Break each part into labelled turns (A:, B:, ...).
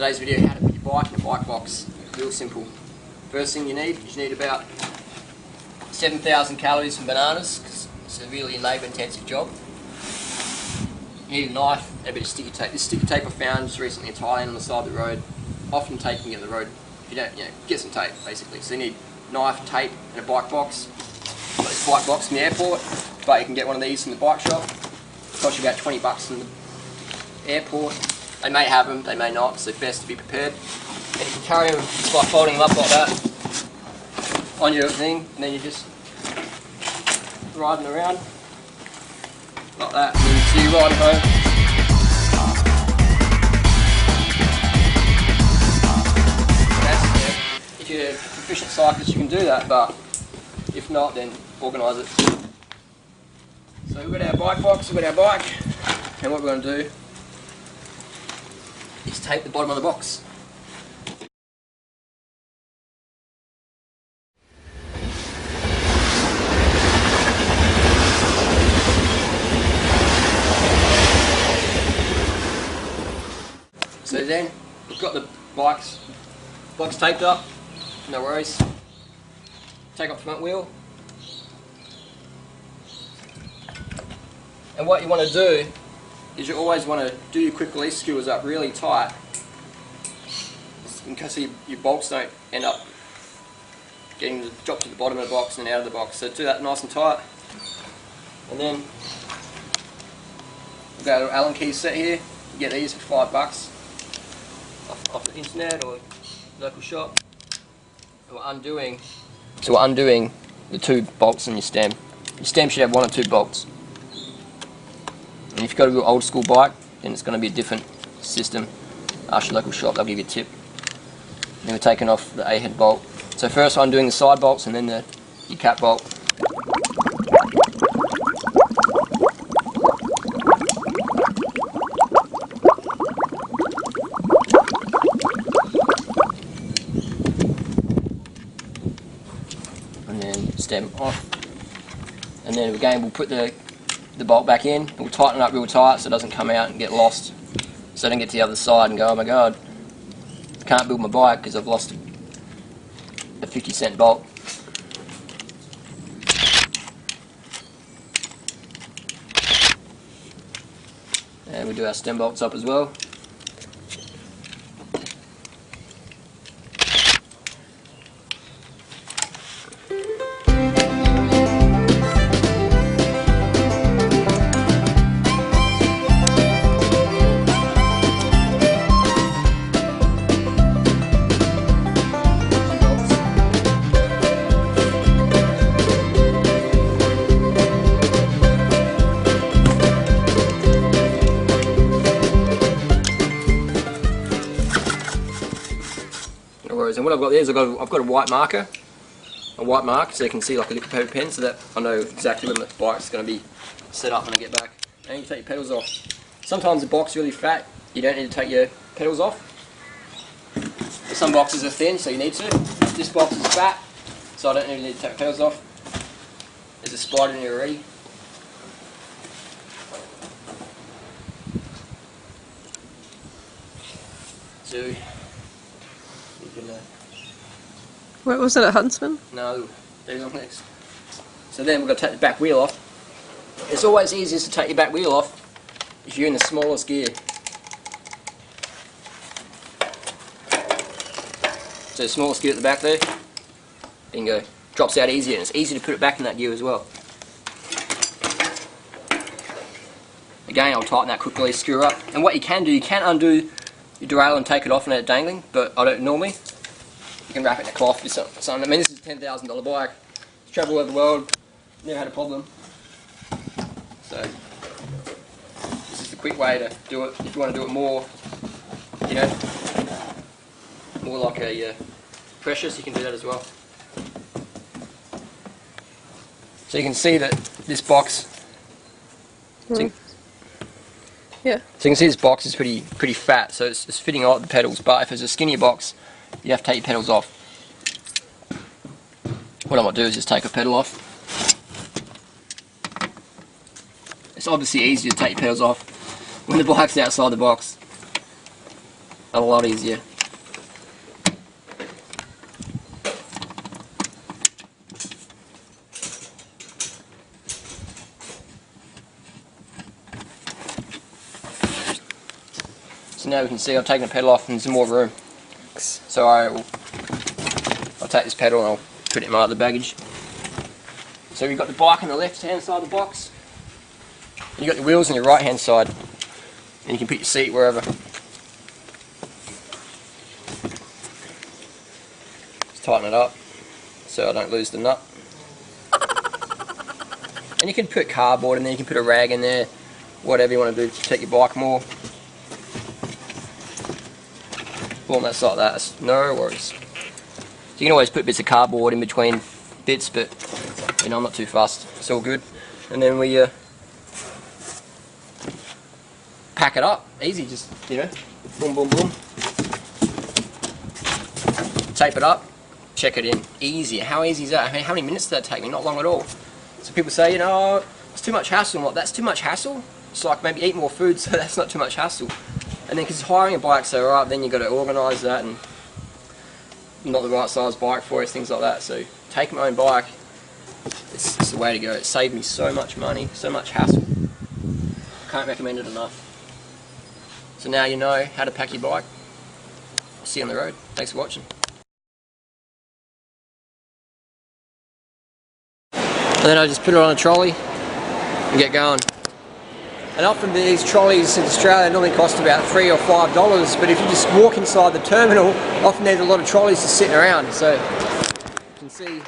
A: today's video, how to put your bike in a bike box. Real simple. First thing you need is about 7,000 calories from bananas, because it's a really labour intensive job. You need a knife and a bit of sticky tape. This sticky tape I found just recently in Thailand on the side of the road. Often tape can get on the road. If you don't, get some tape basically. So you need knife, tape and a bike box. Got this bike box from the airport, but you can get one of these from the bike shop. It costs you about 20 bucks from the airport. They may have them, they may not, so best to be prepared. And you can carry them just by folding them up like that on your thing, and then you just ride them around like that, and then you ride home. If you're a proficient cyclist, you can do that, but if not, then organise it. So we've got our bike box, we've got our bike, and what we're going to do is tape the bottom of the box. So then, we've got the box taped up, no worries. Take off the front wheel. And what you want to do is you always want to do your quick release screws up really tight, in case your bolts don't end up getting dropped to the bottom of the box and out of the box. So do that nice and tight. And then we've got an Allen key set here. You get these for $5 off the internet or local shop. So we're undoing the two bolts in your stem. Your stem should have one or two bolts. And if you've got a real old school bike, then it's going to be a different system. Ask your local shop, they'll give you a tip. Then we're taking off the A-head bolt. So first I'm doing the side bolts and then your cap bolt. And then stem off. And then again we'll put the bolt back in, and we'll tighten it up real tight so it doesn't come out and get lost. So I don't get to the other side and go, oh my god, I can't build my bike because I've lost a 50-cent bolt. And we do our stem bolts up as well. And what I've got there is I've got a white marker, so you can see like a little paper pen, so that I know exactly when the bike's going to be set up when I get back. And you take your pedals off. Sometimes the box is really fat, you don't need to take your pedals off. But some boxes are thin, so you need to. This box is fat, so I don't even need to take the pedals off. There's a splider in here already. So
B: what was it, at Huntsman?
A: No, there's on next. So then we're going to take the back wheel off. It's always easiest to take your back wheel off if you're in the smallest gear. So the smallest gear at the back there, bingo, drops out easier, and it's easy to put it back in that gear as well. Again, I'll tighten that quick release screw up. And what you can do, you can undo your derailleur and take it off and let it dangling, but I don't normally. You can wrap it in a cloth or something. I mean, this is a $10,000 bike. It's travelled all over the world. Never had a problem. So this is the quick way to do it. If you want to do it more, more like a precious, you can do that as well. So you can see that this box.
B: Yeah.
A: So you can see this box is pretty fat, so it's fitting all the pedals. But if it's a skinnier box, you have to take your pedals off. What I might do is just take a pedal off. It's obviously easier to take your pedals off when the bike's outside the box. a lot easier. So now we can see I've taken the pedal off and there's more room. So I'll take this pedal and I'll put it in my other baggage. So you've got the bike on the left hand side of the box, and you've got the wheels on your right hand side, and you can put your seat wherever. Just tighten it up so I don't lose the nut. And you can put cardboard in there, you can put a rag in there, whatever you want to do to protect your bike more. Well, that's like that, that's no worries. You can always put bits of cardboard in between bits, but you know, I'm not too fussed. It's all good. And then we pack it up. Easy, just, you know, boom, boom, boom. Tape it up, check it in. Easy. How easy is that? I mean, how many minutes did that take me? Not long at all. So people say, you know, it's too much hassle. I'm like, that's too much hassle? It's like maybe eat more food, so that's not too much hassle. And then because hiring a bike, so alright, then you've got to organise that and not the right size bike for us, things like that. So taking my own bike, it's the way to go. It saved me so much money, so much hassle. Can't recommend it enough. So now you know how to pack your bike. I'll see you on the road. Thanks for watching. And then I just put it on a trolley and get going. And often these trolleys in Australia normally cost about $3 or $5, but if you just walk inside the terminal, often there's a lot of trolleys just sitting around. So you can see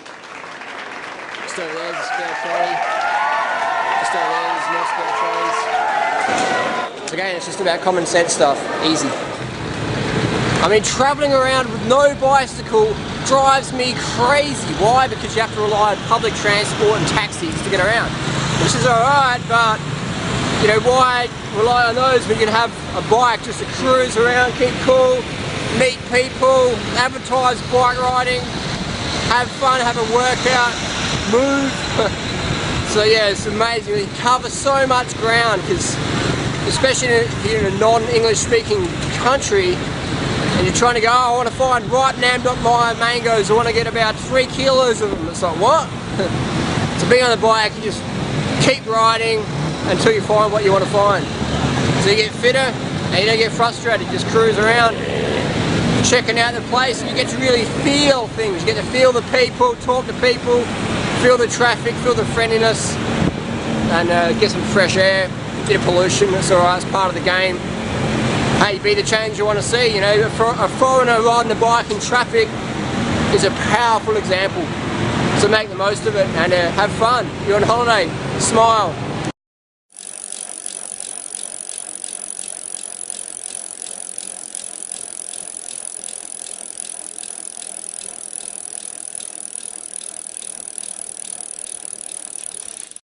A: just over there's a spare trolley, just over there's more spare trolleys. So again, it's just about common sense stuff, easy. I mean, travelling around with no bicycle drives me crazy. Why? Because you have to rely on public transport and taxis to get around, which is alright, but you know, why rely on those when you can have a bike just to cruise around, keep cool, meet people, advertise bike riding, have fun, have a workout, move. So yeah, it's amazing. You cover so much ground, because especially if you're in a non-English speaking country and you're trying to go, oh, I want to find ripe Nam.my mangoes, I want to get about 3 kilos of them. It's like, what? So being on the bike, you just keep riding until you find what you want to find. So you get fitter and you don't get frustrated, just cruise around, checking out the place, and you get to really feel things. You get to feel the people, talk to people, feel the traffic, feel the friendliness, and get some fresh air, bit of pollution. That's alright, it's part of the game. Hey, be the change you want to see. You know, a foreigner riding a bike in traffic is a powerful example. So make the most of it and have fun. You're on holiday, smile.